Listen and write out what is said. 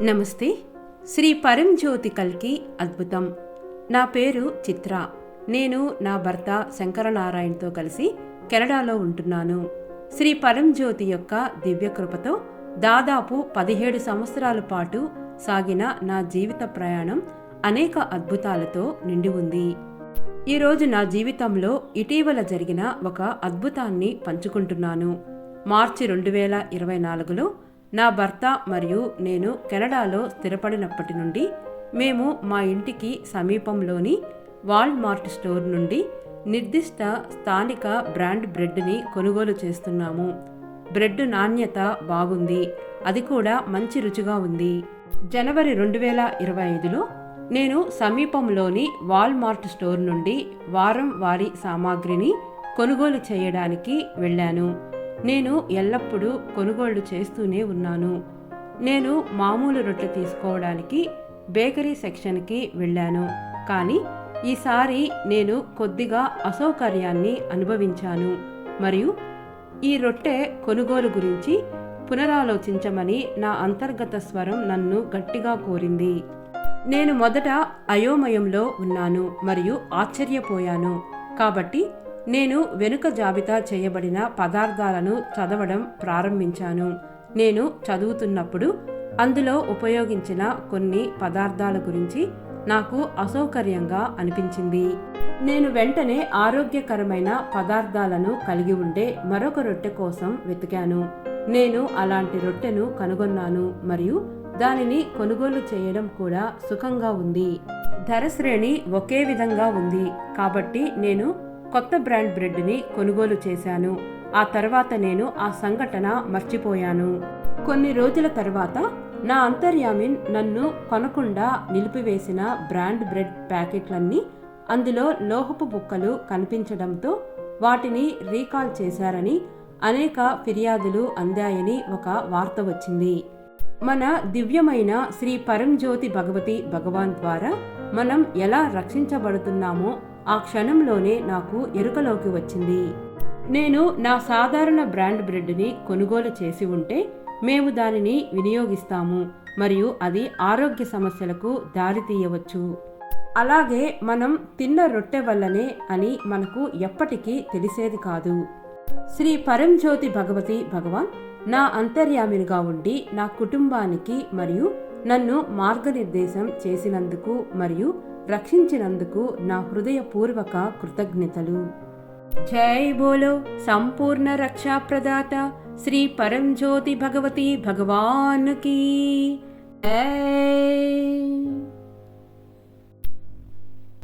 నమస్తే. శ్రీ పరంజ్యోతి కల్కి అద్భుతం. నా పేరు చిత్ర. నేను నా భర్త శంకరనారాయణతో కలిసి కెనడాలో ఉంటున్నాను. శ్రీ పరంజ్యోతి యొక్క దివ్యకృపతో దాదాపు 17 సంవత్సరాల పాటు సాగిన నా జీవిత ప్రయాణం అనేక అద్భుతాలతో నిండి ఉంది. ఈరోజు నా జీవితంలో ఇటీవల జరిగిన ఒక అద్భుతాన్ని పంచుకుంటున్నాను. మార్చి 2024లో నా భర్త మరియు నేను కెనడాలో స్థిరపడినప్పటి నుండి మేము మా ఇంటికి సమీపంలోని వాల్మార్ట్ స్టోర్ నుండి నిర్దిష్ట స్థానిక బ్రాండ్ బ్రెడ్ని కొనుగోలు చేస్తున్నాము. బ్రెడ్ నాణ్యత బాగుంది, అది కూడా మంచి రుచిగా ఉంది. జనవరి 2025లో నేను సమీపంలోని వాల్మార్ట్ స్టోర్ నుండి వారం వారి సామాగ్రిని కొనుగోలు చేయడానికి వెళ్ళాను. నేను ఎల్లప్పుడూ కొనుగోళ్లు చేస్తూనే ఉన్నాను. నేను మామూలు రొట్టె తీసుకోవడానికి బేకరీ సెక్షన్కి వెళ్ళాను, కానీ ఈసారి నేను కొద్దిగా అసౌకర్యాన్ని అనుభవించాను మరియు ఈ రొట్టె కొనుగోలు గురించి పునరాలోచించమని నా అంతర్గత స్వరం నన్ను గట్టిగా కోరింది. నేను మొదట అయోమయంలో ఉన్నాను మరియు ఆశ్చర్యపోయాను. కాబట్టి నేను వెనుక జాబితా చేయబడిన పదార్థాలను చదవడం ప్రారంభించాను. నేను చదువుతున్నప్పుడు అందులో ఉపయోగించిన కొన్ని పదార్థాల గురించి నాకు అసౌకర్యంగా అనిపించింది. నేను వెంటనే ఆరోగ్యకరమైన పదార్థాలను కలిగి ఉండే మరొక రొట్టె కోసం వెతికాను. నేను అలాంటి రొట్టెను కనుగొన్నాను మరియు దానిని కొనుగోలు చేయడం కూడా సుఖంగా ఉంది. ధర శ్రేణి ఒకే విధంగా ఉంది, కాబట్టి నేను కొత్త బ్రాండ్ బ్రెడ్ని కొనుగోలు చేశాను. ఆ తర్వాత నేను ఆ సంఘటన మర్చిపోయాను. కొన్ని రోజుల తర్వాత నా అంతర్యామిన్ నన్ను కొనకుండా నిలిపివేసిన బ్రాండ్ బ్రెడ్ ప్యాకెట్లన్నీ అందులో లోహపు బుక్కలు కనిపించడంతో వాటిని రీకాల్ చేశారని అనేక ఫిర్యాదులు అందాయని ఒక వార్త వచ్చింది. మన దివ్యమైన శ్రీ పరంజ్యోతి భగవతి భగవాన్ ద్వారా మనం ఎలా రక్షించబడుతున్నామో ఆ క్షణంలోనే నాకు ఎరుకలోకి వచ్చింది. నేను నా సాధారణ బ్రాండ్ బ్రెడ్ని కొనుగోలు చేసి ఉంటే మేము దానిని వినియోగిస్తాము మరియు అది ఆరోగ్య సమస్యలకు దారితీయవచ్చు. అలాగే మనం తిన్న రొట్టె వల్లనే అని మనకు ఎప్పటికీ తెలిసేది కాదు. శ్రీ పరంజ్యోతి భగవతి భగవాన్ నా అంతర్యామినిగా ఉండి నా కుటుంబానికి మరియు నన్ను మార్గనిర్దేశం చేసినందుకు మరియు రక్షించినందుకు నా హృదయపూర్వక కృతజ్ఞతలు. జై బోలో సంపూర్ణ రక్షా ప్రదాత శ్రీ పరంజ్యోతి భగవతి భగవాన్ కీ జై.